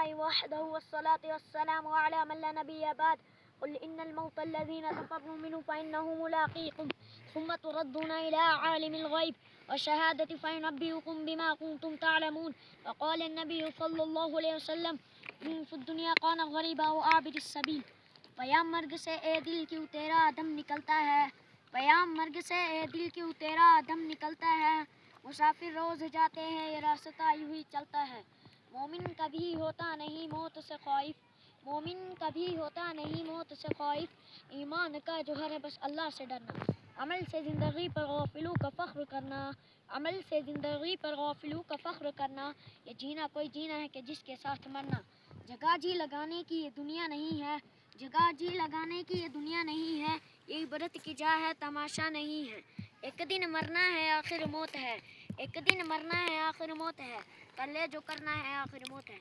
لله وحده والصلاة والسلام على من لا نبي بعد قل إن الموت الذين تفروا منه فإنه ملاقيكم ثم تردون إلى عالم الغيب والشهادة فينبئكم بما كنتم تعلمون. وقال النبي صلى الله علیہ وسلم في الدنيا كان غريبا وعابر السبيل. پیام مرگ سے اے دل کیوں تیرا دم نکلتا ہے، پیام مرگ سے اے دل کیوں تیرا دم نکلتا ہے، مسافر روز جاتے ہیں یہ راستہ یوں ہی چلتا ہے. مومن کبھی ہوتا نہیں موت سے خائف، مومن کبھی ہوتا نہیں موت سے خائف، ایمان کا جوہر ہے بس اللہ سے ڈرنا. عمل سے زندگی پر غافلوں کا فخر کرنا، عمل سے زندگی پر غافلوں کا فخر کرنا، یہ جینا کوئی جینا ہے کہ جس کے ساتھ مرنا. جگہ جی لگانے کی یہ دنیا نہیں ہے، جگہ جی لگانے کی یہ دنیا نہیں ہے، یہ عبرت کی جا ہے تماشا نہیں ہے. ایک دن مرنا ہے آخر موت ہے، ایک دن مرنا ہے آخر موت ہے، کر لے جو کرنا ہے آخر موت ہے.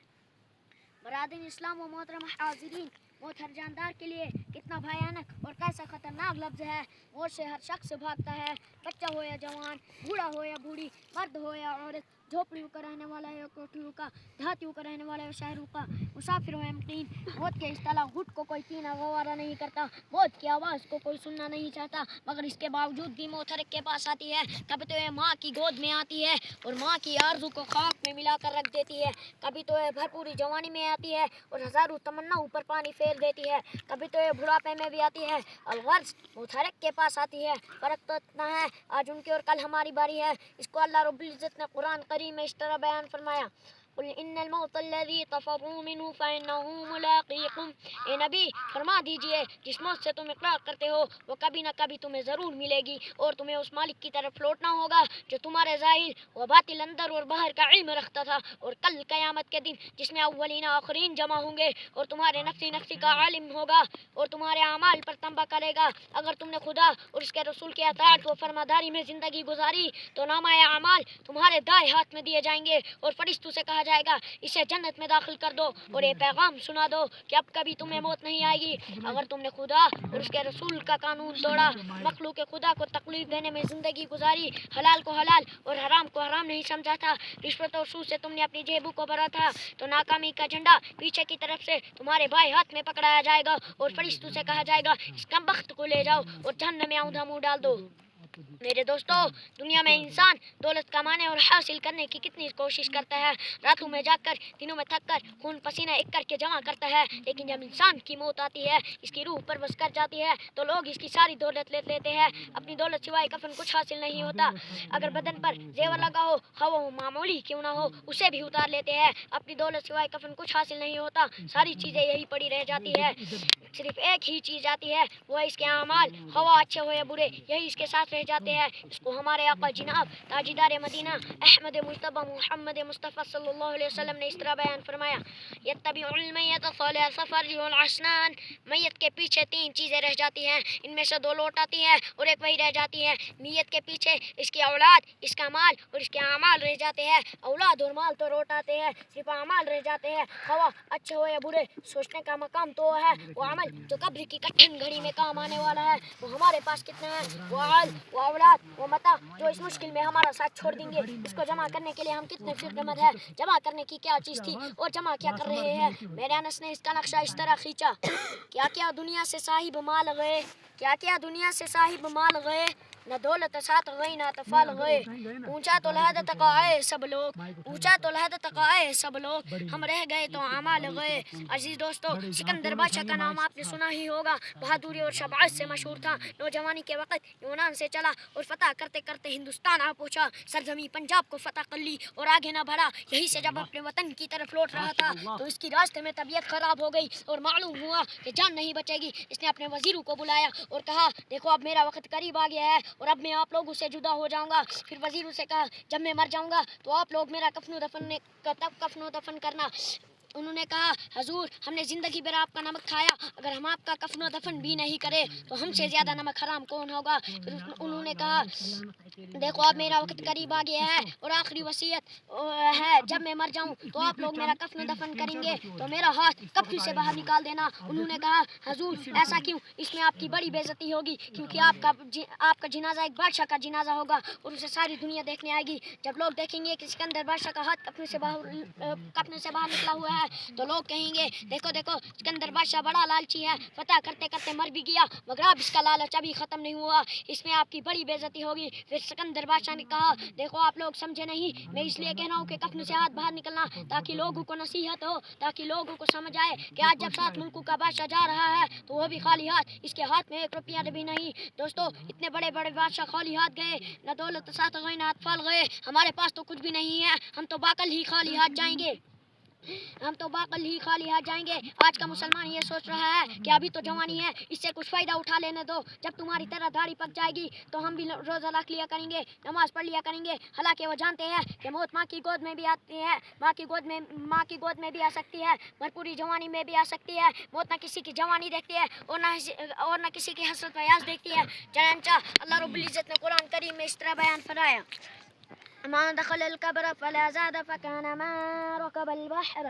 برادر اسلام و محترم حاضرین، موت ہر جاندار کے لیے کتنا بھیانک اور کیسا خطرناک لفظ ہے. موت سے ہر شخص بھاگتا ہے، بچہ ہو یا جوان، بوڑھا ہو یا بوڑھی، مرد ہو یا عورت، جھوپڑیوں کا رہنے والا ہے یا کوٹھیوں کا، دیہاتیوں کا رہنے والا ہے شہروں کا، مسافر ہو یا مقیم. موت کے اس طلا گھٹ کو کوئی پینا گوارا نہیں کرتا، موت کی آواز کو کوئی سننا نہیں چاہتا، مگر اس کے باوجود بھی موت ہر ایک کے پاس آتی ہے. کبھی تو یہ ماں کی گود میں آتی ہے اور ماں کی آرزو کو خاک میں ملا کر رکھ دیتی ہے، کبھی تو یہ بھرپوری جوانی میں آتی ہے اور ہزاروں تمناؤں پر پانی پھیر دیتی ہے، کبھی تو یہ بڑھاپے میں بھی آتی ہے. الغرض موت ہر ایک کے پاس آتی ہے، فرق تو اتنا ہے آج ان کی اور کل ہماری باری ہے. اس کو اللہ رب العزت نے قرآن کریم میں اس طرح بیان فرمایا، قل ان الموت الذی تفرون منہ فانہ ملاقیکم. اے نبی فرما دیجئے جس موت سے تم اقرار کرتے ہو وہ کبھی نہ کبھی تمہیں ضرور ملے گی اور تمہیں اس مالک کی طرف لوٹنا ہوگا جو تمہارے ظاہر و باطن اندر اور باہر کا علم رکھتا تھا. اور کل قیامت کے دن جس میں اولین آخرین جمع ہوں گے اور تمہارے نفسی کا عالم ہوگا اور تمہارے اعمال پر تنبہ کرے گا. اگر تم نے خدا اور اس کے رسول کی اطاعت و فرماداری میں زندگی گزاری تو نامہ اعمال تمہارے دائیں ہاتھ میں دیے جائیں گے اور فرشتوں سے کہا جائے گا اسے جنت میں داخل کر دو اور یہ پیغام سنا دو کہ اب کبھی تمہیں موت نہیں آئے گی. اگر تم نے خدا اور اس کے رسول کا قانون توڑا، مخلوق خدا کو تکلیف دینے میں زندگی گزاری، حلال کو حلال اور حرام کو حرام نہیں سمجھا تھا، رشوت اور سود سے تم نے اپنی جیبوں کو بھرا تھا، تو ناکامی کا جھنڈا پیچھے کی طرف سے تمہارے بائیں ہاتھ میں پکڑایا جائے گا اور فرشتوں سے کہا جائے گا اس کمبخت کو لے جاؤ اور جہنم میں آؤندھا منہ ڈال دو. میرے دوستو، دنیا میں انسان دولت کمانے اور حاصل کرنے کی کتنی کوشش کرتا ہے، راتوں میں جاگ کر، دنوں میں تھک کر، خون پسینہ ایک کر کے جمع کرتا ہے، لیکن جب انسان کی موت آتی ہے، اس کی روح پرواز کر جاتی ہے تو لوگ اس کی ساری دولت لے لیتے ہیں. اپنی دولت سوائے کفن کچھ حاصل نہیں ہوتا. اگر بدن پر زیور لگا ہو خواہ وہ معمولی کیوں نہ ہو اسے بھی اتار لیتے ہیں. اپنی دولت سوائے کفن کچھ حاصل نہیں ہوتا، ساری چیزیں یہی پڑی رہ جاتی ہے. صرف ایک ہی چیز آتی ہے، وہ ہے اس کے اعمال، خواہ اچھے ہو یا برے، یہی اس کے ساتھ رہ جاتے ہیں. اس کو ہمارے آقا جناب تاجدار مدینہ احمد مجتبی محمد مصطفیٰ صلی اللہ علیہ وسلم نے اس طرح بیان فرمایا، یتبع المیت ثلاث فرجع العسنان. میت کے پیچھے تین چیزیں رہ جاتی ہیں، ان میں سے دو لوٹ آتی ہیں اور ایک وہی رہ جاتی ہے. میت کے پیچھے اس کی اولاد، اس کا مال اور اس کے اعمال رہ جاتے ہیں. اولاد اور مال تو لوٹ آتے ہیں، صرف اعمال رہ جاتے ہیں، خواہ اچھے ہو یا برے. سوچنے کا مقام تو ہے وہ عمل جو قبر کی کٹھن گھڑی میں کام آنے والا ہے وہ ہمارے پاس کتنے ہیں. وہ عال، وہ اولاد، وہ متا جو اس مشکل میں ہمارا ساتھ چھوڑ دیں گے. اس کو جمع کرنے کے لیے ہم کتنے فکر مند ہیں. جمع کرنے کی کیا چیز تھی اور جمع کیا کر رہے ہیں. میرے انس نے اس کا نقشہ اس طرح کھینچا، کیا کیا دنیا سے صاحب مال گئے، کیا کیا دنیا سے صاحب مال گئے، نہ دولت ساتھ گئی نہ اطفال گئے. پوچھا تو لحد تک آئے سب لوگ، پوچھا تو لحد تک آئے سب لوگ، ہم رہ گئے تو اعمال گئے. عزیز دوستو، سکندر بادشاہ کا نام آپ نے سنا ہی ہوگا. بہادری اور شجاعت سے مشہور تھا. نوجوانی کے وقت یونان سے چلا اور فتح کرتے کرتے ہندوستان آ پہنچا. سرزمین پنجاب کو فتح کر لی اور آگے نہ بڑھا. یہی سے جب اپنے وطن کی طرف لوٹ رہا تھا تو اس کی راستے میں طبیعت خراب ہو گئی اور معلوم ہوا کہ جان نہیں بچے گی. اس نے اپنے وزیروں کو بلایا اور کہا دیکھو اب میرا وقت قریب آ گیا ہے اور اب میں آپ لوگوں سے جدا ہو جاؤں گا. پھر وزیروں سے کہا جب میں مر جاؤں گا تو آپ لوگ میرا کفن و دفن کرنا. انہوں نے کہا حضور ہم نے زندگی بھر آپ کا نمک کھایا، اگر ہم آپ کا کفن و دفن بھی نہیں کرے تو ہم سے زیادہ نمک حرام کون ہوگا. پھر انہوں نے کہا دیکھو اب میرا وقت قریب آ گیا ہے اور آخری وصیت ہے جب میں مر جاؤں تو آپ لوگ میرا کفن و دفن کریں گے تو میرا ہاتھ کفن سے باہر نکال دینا. انہوں نے کہا حضور ایسا کیوں، اس میں آپ کی بڑی بے عزتی ہوگی کیونکہ آپ کا جنازہ ایک بادشاہ کا جنازہ ہوگا اور اسے ساری دنیا دیکھنے آئے گی. جب لوگ دیکھیں گے کہ سکندر بادشاہ کا ہاتھ کفن سے باہر نکلا ہوا ہے ہے تو لوگ کہیں گے دیکھو دیکھو سکندر بادشاہ بڑا لالچی ہے، فتح کرتے کرتے مر بھی گیا مگر اب اس کا لالچ ابھی ختم نہیں ہوا، اس میں آپ کی بڑی بے عزتی ہوگی۔ پھر سکندر بادشاہ نے کہا دیکھو آپ لوگ سمجھے نہیں، میں اس لیے کہہ رہا ہوں کہ کفن سے ہاتھ باہر نکلنا تاکہ لوگوں کو نصیحت ہو، تاکہ لوگوں کو سمجھ آئے کہ آج جب 7 ملکوں کا بادشاہ جا رہا ہے تو وہ بھی خالی ہاتھ، اس کے ہاتھ میں 1 روپیہ بھی نہیں۔ دوستو اتنے بڑے بڑے بادشاہ خالی ہاتھ گئے، نہ دولت ساتھ گئے نہ اطفال گئے، ہمارے پاس تو کچھ بھی نہیں ہے، ہم تو باقل ہی خالی ہاتھ جائیں گے، ہم تو باقل ہی خالی ہاتھ جائیں گے۔ آج کا مسلمان یہ سوچ رہا ہے کہ ابھی تو جوانی ہے، اس سے کچھ فائدہ اٹھا لینے دو، جب تمہاری طرح داڑھی پک جائے گی تو ہم بھی روزہ رکھ لیا کریں گے، نماز پڑھ لیا کریں گے، حالانکہ وہ جانتے ہیں کہ موت ماں کی گود میں بھی آتی ہے، ماں کی گود میں بھی آ سکتی ہے، بھرپوری جوانی میں بھی آ سکتی ہے، موت نہ کسی کی جوانی دیکھتی ہے اور نہ کسی کی حسرت بیاض دیکھتی ہے۔ چنانچہ اللہ رب العزت نے قرآن کریم میں اس طرح بیان فرمایا من دخل القبر فلا زاد فكان ما ركب البحر.